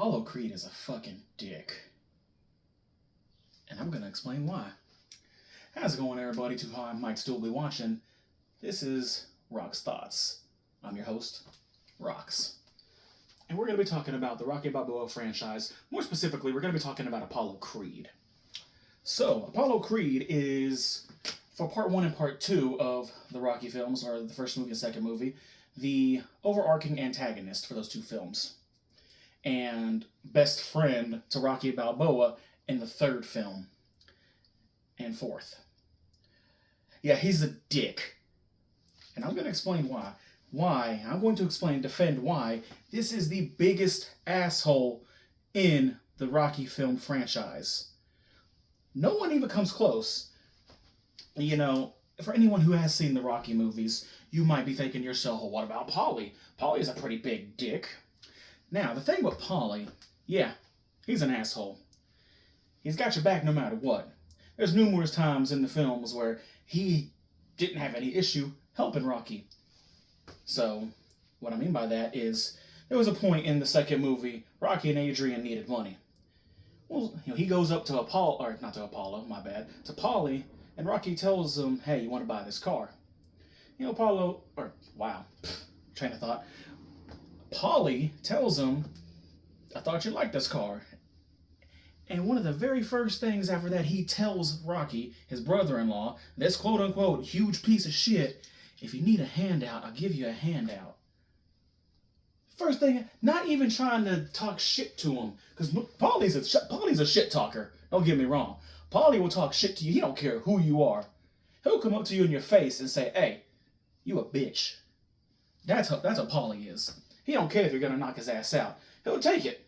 Apollo Creed is a fucking dick. And I'm gonna explain why. How's it going, everybody? Too High might still be watching. This is Roxthoughts. I'm your host, Rox. And we're gonna be talking about the Rocky Balboa franchise. More specifically, we're gonna be talking about Apollo Creed. So, Apollo Creed is, for part 1 and part 2 of the Rocky films, or the first movie and second movie, the overarching antagonist for those two films. And best friend to Rocky Balboa in the third film and fourth. Yeah, he's a dick. And I'm going to explain why. I'm going to defend why this is the biggest asshole in the Rocky film franchise. No one even comes close. You know, for anyone who has seen the Rocky movies, you might be thinking to yourself, well, what about Paulie? Paulie's a pretty big dick. Now, the thing with Paulie, yeah, he's an asshole. He's got your back no matter what. There's numerous times in the films where he didn't have any issue helping Rocky. So, what I mean by that is, there was a point in the second movie, Rocky and Adrian needed money. Well, he goes up to to Paulie, and Rocky tells him, hey, you want to buy this car? Train of thought. Paulie tells him, I thought you liked this car. And one of the very first things after that he tells Rocky, his brother-in-law, this quote-unquote huge piece of shit, if you need a handout, I'll give you a handout. First thing, not even trying to talk shit to him, because Paulie's a shit talker, don't get me wrong. Paulie will talk shit to you, he don't care who you are. He'll come up to you in your face and say, hey, you a bitch. That's what Paulie is. He don't care if you're gonna knock his ass out. He'll take it.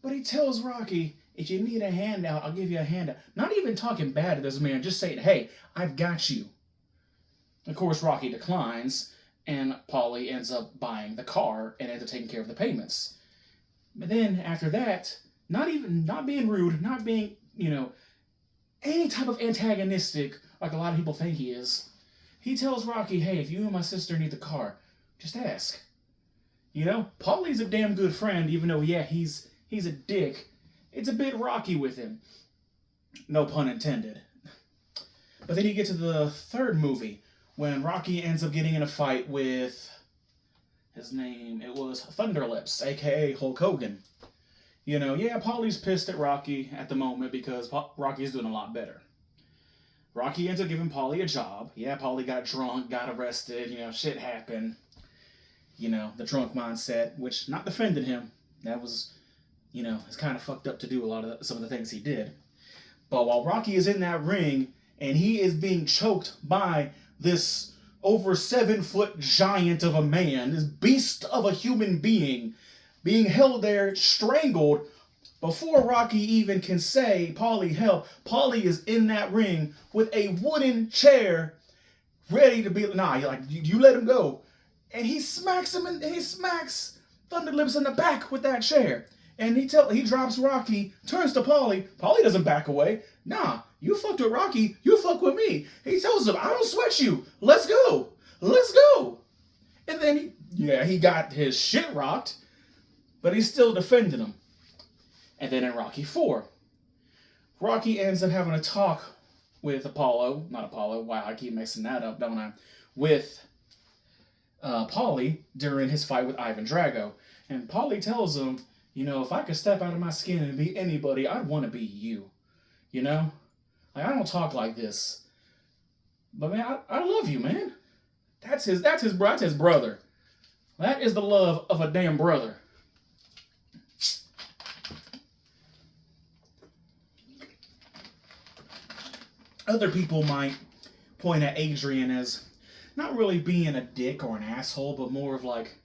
But he tells Rocky, if you need a handout, I'll give you a handout. Not even talking bad to this man, just saying, hey, I've got you. Of course, Rocky declines, and Paulie ends up buying the car and ends up taking care of the payments. But then, after that, not being rude, not being, any type of antagonistic, like a lot of people think he is, he tells Rocky, hey, if you and my sister need the car, just ask. Paulie's a damn good friend, even though, yeah, he's a dick. It's a bit rocky with him. No pun intended. But then you get to the third movie, when Rocky ends up getting in a fight with, his name, it was Thunderlips, aka Hulk Hogan. Paulie's pissed at Rocky at the moment because Rocky's doing a lot better. Rocky ends up giving Paulie a job. Yeah, Paulie got drunk, got arrested, shit happened. The drunk mindset, which, not defending him, that was, it's kind of fucked up to do some of the things he did. But while Rocky is in that ring, and he is being choked by this over 7-foot giant of a man, this beast of a human being, being held there, strangled, before Rocky even can say, Paulie, help, Paulie is in that ring with a wooden chair, ready to be, you let him go. And he smacks him, and he smacks Thunderlips in the back with that chair. And he drops Rocky, turns to Paulie. Paulie doesn't back away. Nah, you fucked with Rocky, you fuck with me. He tells him, I don't sweat you. Let's go. Let's go. And then he got his shit rocked, but he's still defending him. And then in Rocky 4, Rocky ends up having a talk with wow, I keep mixing that up, don't I? With Paulie during his fight with Ivan Drago. And Paulie tells him, if I could step out of my skin and be anybody, I'd want to be you. I don't talk like this. But man, I love you, man. That's his brother. That is the love of a damn brother. Other people might point at Adrian as not really being a dick or an asshole, but more of like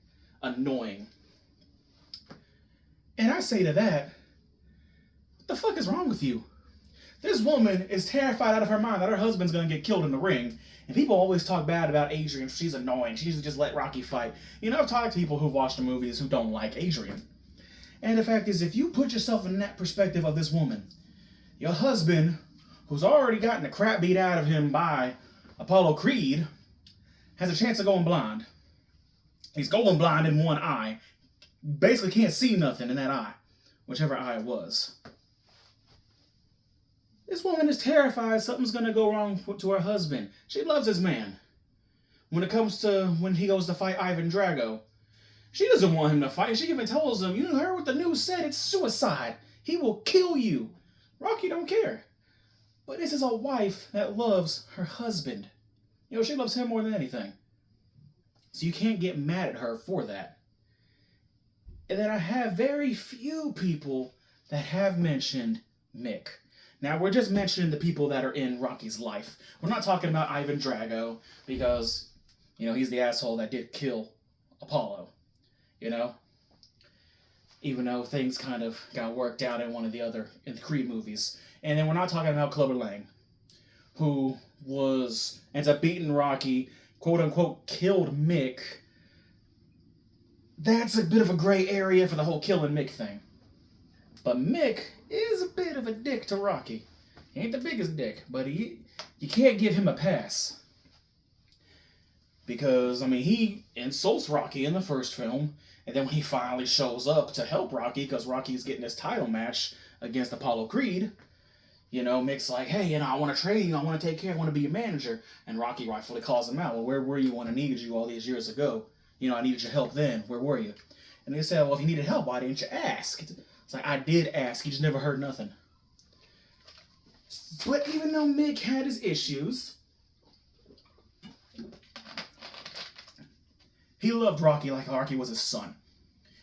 annoying. And I say to that, what the fuck is wrong with you? This woman is terrified out of her mind that her husband's gonna get killed in the ring. And people always talk bad about Adrian. She's annoying. She needs to just let Rocky fight. I've talked to people who've watched the movies who don't like Adrian. And the fact is, if you put yourself in that perspective of this woman, your husband, who's already gotten the crap beat out of him by Apollo Creed, has a chance of going blind. He's going blind in one eye, basically can't see nothing in that eye, whichever eye it was. This woman is terrified something's going to go wrong to her husband. She loves his man. When it comes to when he goes to fight Ivan Drago, she doesn't want him to fight. She even tells him, you heard what the news said, it's suicide. He will kill you. Rocky don't care. But this is a wife that loves her husband. She loves him more than anything. So you can't get mad at her for that. And then I have very few people that have mentioned Mick. Now, we're just mentioning the people that are in Rocky's life. We're not talking about Ivan Drago because, he's the asshole that did kill Apollo. Even though things kind of got worked out in in the Creed movies. And then we're not talking about Clubber Lang, who ends up beating Rocky, quote unquote, killed Mick. That's a bit of a gray area for the whole killing Mick thing. But Mick is a bit of a dick to Rocky. He ain't the biggest dick, but you can't give him a pass. Because, he insults Rocky in the first film, and then when he finally shows up to help Rocky, because Rocky's getting his title match against Apollo Creed, Mick's like, hey, I want to train you, I want to take care, I want to be your manager. And Rocky rightfully calls him out. Well, where were you when I needed you all these years ago? I needed your help then. Where were you? And they said, well, if you needed help, why didn't you ask? It's like, I did ask, you just never heard nothing. But even though Mick had his issues, he loved Rocky like Rocky was his son.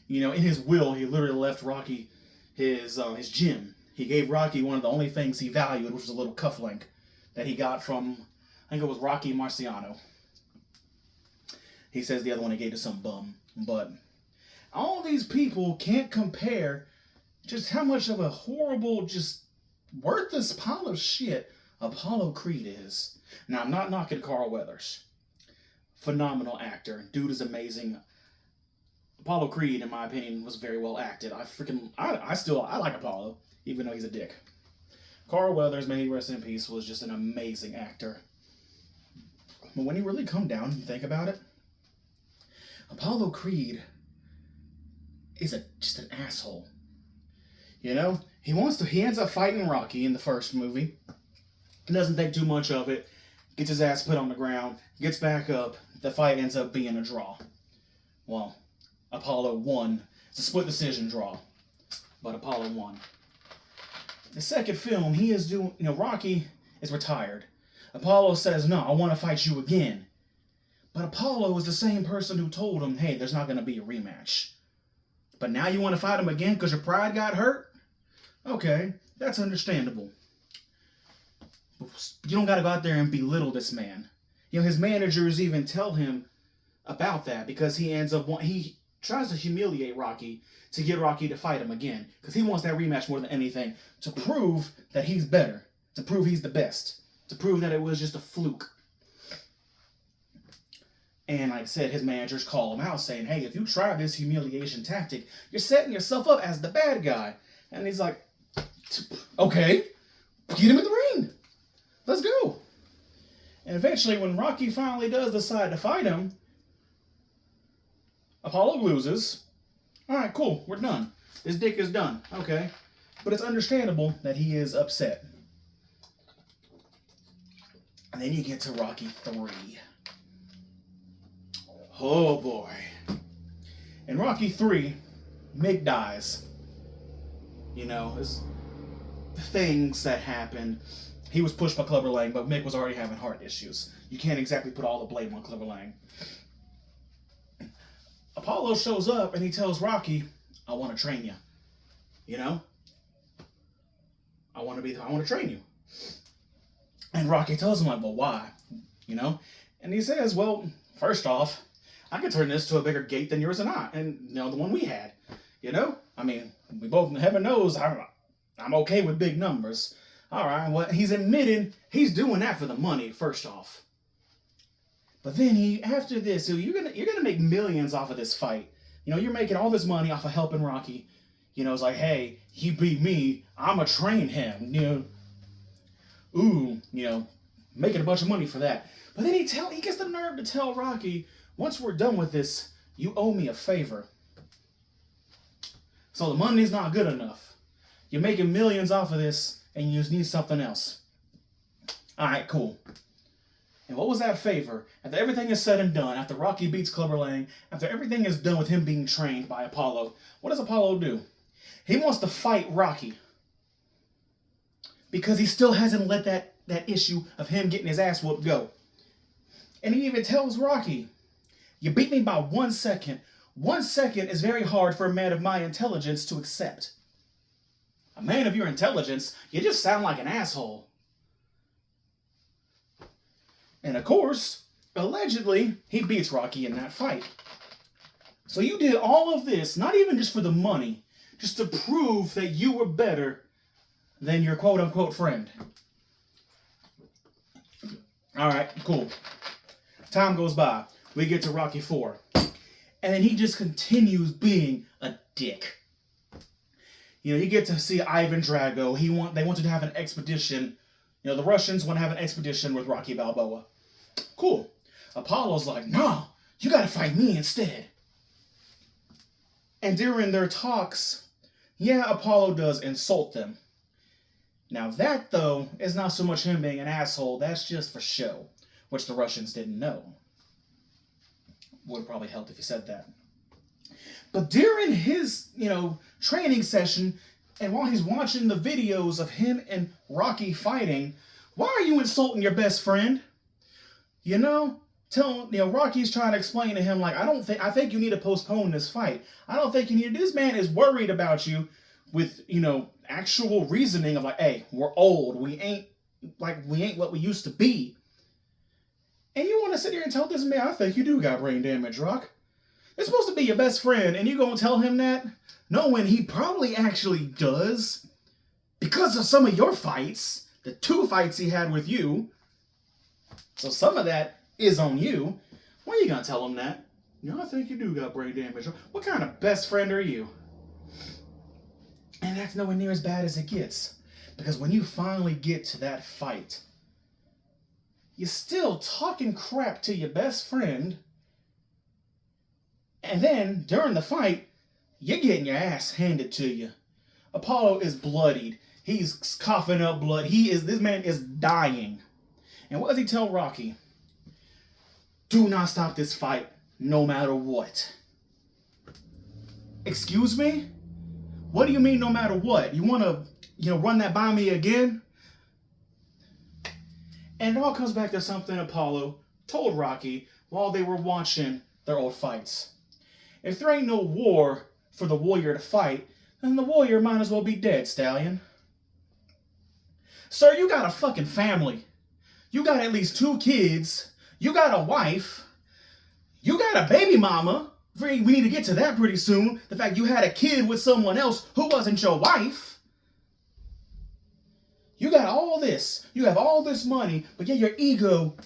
In his will, he literally left Rocky his gym. He gave Rocky one of the only things he valued, which was a little cufflink that he got from, I think it was Rocky Marciano. He says the other one he gave to some bum. But all these people can't compare just how much of a horrible, just worthless pile of shit Apollo Creed is. Now, I'm not knocking Carl Weathers. Phenomenal actor. Dude is amazing. Apollo Creed, in my opinion, was very well acted. I like Apollo, even though he's a dick. Carl Weathers, may he rest in peace, was just an amazing actor. But when you really come down and think about it, Apollo Creed is just an asshole. He ends up fighting Rocky in the first movie. Doesn't think too much of it. Gets his ass put on the ground. Gets back up. The fight ends up being a draw. Well, Apollo won. It's a split decision draw. But Apollo won. The second film, Rocky is retired. Apollo says, no, I want to fight you again. But Apollo is the same person who told him, hey, there's not going to be a rematch. But now you want to fight him again because your pride got hurt? Okay, that's understandable. You don't got to go out there and belittle this man. His managers even tell him about that because he tries to humiliate Rocky to get Rocky to fight him again because he wants that rematch more than anything to prove that he's better, to prove he's the best, to prove that it was just a fluke. And like I said, his managers call him out saying, hey, if you try this humiliation tactic, you're setting yourself up as the bad guy. And he's like, okay, get him in the ring. Let's go. And eventually, when Rocky finally does decide to fight him, Apollo loses. All right, cool, we're done. This dick is done. Okay. But it's understandable that he is upset. And then you get to Rocky 3. Oh boy. In Rocky 3, Mick dies. There's things that happen. He was pushed by Clubber Lang, but Mick was already having heart issues. You can't exactly put all the blame on Clubber Lang. Apollo shows up and he tells Rocky, I want to train you. I want to train you. And Rocky tells him, well, why? And he says, well, first off, I could turn this to a bigger gate than yours and the one we had. We both, heaven knows, I'm okay with big numbers. All right, well, he's admitting he's doing that for the money, first off. But then after this, so you're gonna make millions off of this fight. You're making all this money off of helping Rocky. It's like, hey, he beat me, I'ma train him. Making a bunch of money for that. But then he gets the nerve to tell Rocky, once we're done with this, you owe me a favor. So the money's not good enough. You're making millions off of this, and you just need something else. All right, cool. And what was that favor? After everything is said and done, after Rocky beats Clubber Lang, after everything is done with him being trained by Apollo, what does Apollo do? He wants to fight Rocky. Because he still hasn't let that issue of him getting his ass whooped go. And he even tells Rocky, you beat me by 1 second. 1 second is very hard for a man of my intelligence to accept. A man of your intelligence, you just sound like an asshole. And of course, allegedly, he beats Rocky in that fight. So you did all of this, not even just for the money, just to prove that you were better than your quote-unquote friend. All right, cool. Time goes by. We get to Rocky 4. And then he just continues being a dick. You know, you get to see Ivan Drago. They wanted to have an expedition. You know, the Russians want to have an expedition with Rocky Balboa. Cool. Apollo's like, no, you got to fight me instead. And during their talks, yeah, Apollo does insult them. Now that, though, is not so much him being an asshole. That's just for show, which the Russians didn't know. Would have probably helped if he said that. But during his, training session, and while he's watching the videos of him and Rocky fighting, why are you insulting your best friend? Rocky's trying to explain to him, like, I think you need to postpone this fight. I don't think you need to. This man is worried about you with, actual reasoning of like, hey, we're old. We ain't what we used to be. And you want to sit here and tell this man, I think you do got brain damage, Rock. It's supposed to be your best friend, and you gonna tell him that? Knowing he probably actually does. Because of some of your fights, the 2 fights he had with you. So some of that is on you. Why are you gonna tell him that? I think you do got brain damage. What kind of best friend are you? And that's nowhere near as bad as it gets. Because when you finally get to that fight, you're still talking crap to your best friend. And then, during the fight, you're getting your ass handed to you. Apollo is bloodied. He's coughing up blood. This man is dying. And what does he tell Rocky? Do not stop this fight, no matter what. Excuse me? What do you mean, no matter what? You want to, run that by me again? And it all comes back to something Apollo told Rocky while they were watching their old fights. If there ain't no war for the warrior to fight, then the warrior might as well be dead, Stallion. Sir, you got a fucking family. You got at least 2 kids. You got a wife. You got a baby mama. We need to get to that pretty soon. The fact you had a kid with someone else who wasn't your wife. You got all this. You have all this money, but yet your ego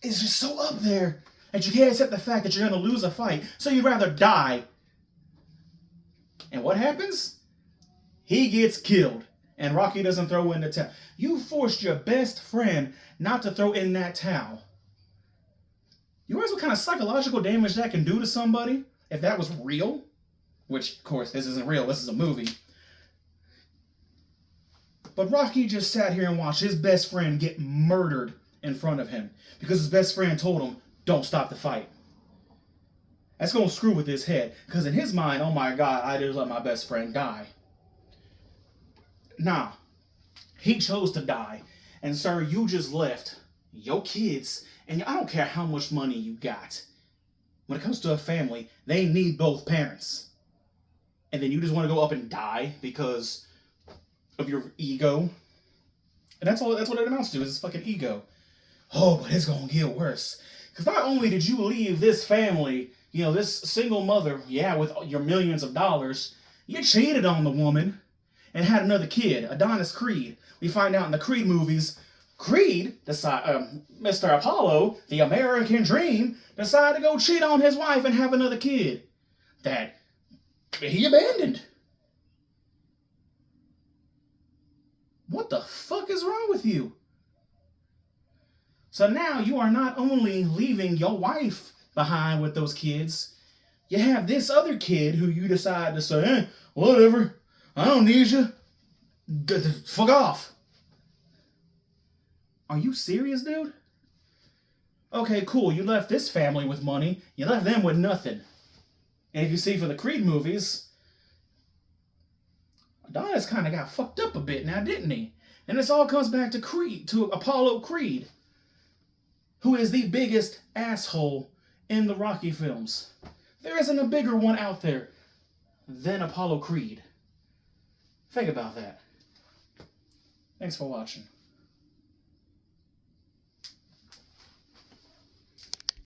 is just so up there that you can't accept the fact that you're going to lose a fight. So you'd rather die. And what happens? He gets killed. And Rocky doesn't throw in the towel. You forced your best friend not to throw in that towel. You realize what kind of psychological damage that can do to somebody if that was real? Which, of course, this isn't real. This is a movie. But Rocky just sat here and watched his best friend get murdered in front of him because his best friend told him, don't stop the fight. That's going to screw with his head because in his mind, oh my God, I just let my best friend die. Nah, he chose to die. And sir, you just left your kids, and I don't care how much money you got. When it comes to a family, they need both parents. And then you just want to go up and die because of your ego. And that's what it amounts to, is this fucking ego. Oh, but it's going to get worse. Because not only did you leave this family, this single mother, with your millions of dollars, you cheated on the woman and had another kid, Adonis Creed. We find out in the Creed movies, Mr. Apollo, the American dream, decided to go cheat on his wife and have another kid that he abandoned. What the fuck is wrong with you? So now you are not only leaving your wife behind with those kids, you have this other kid who you decide to say, whatever, I don't need you. Get the fuck off. Are you serious, dude? Okay, cool. You left this family with money. You left them with nothing. And if you see for the Creed movies, Adonis kind of got fucked up a bit now, didn't he? And this all comes back to Creed, to Apollo Creed, who is the biggest asshole in the Rocky films. There isn't a bigger one out there than Apollo Creed. Think about that. Thanks for watching.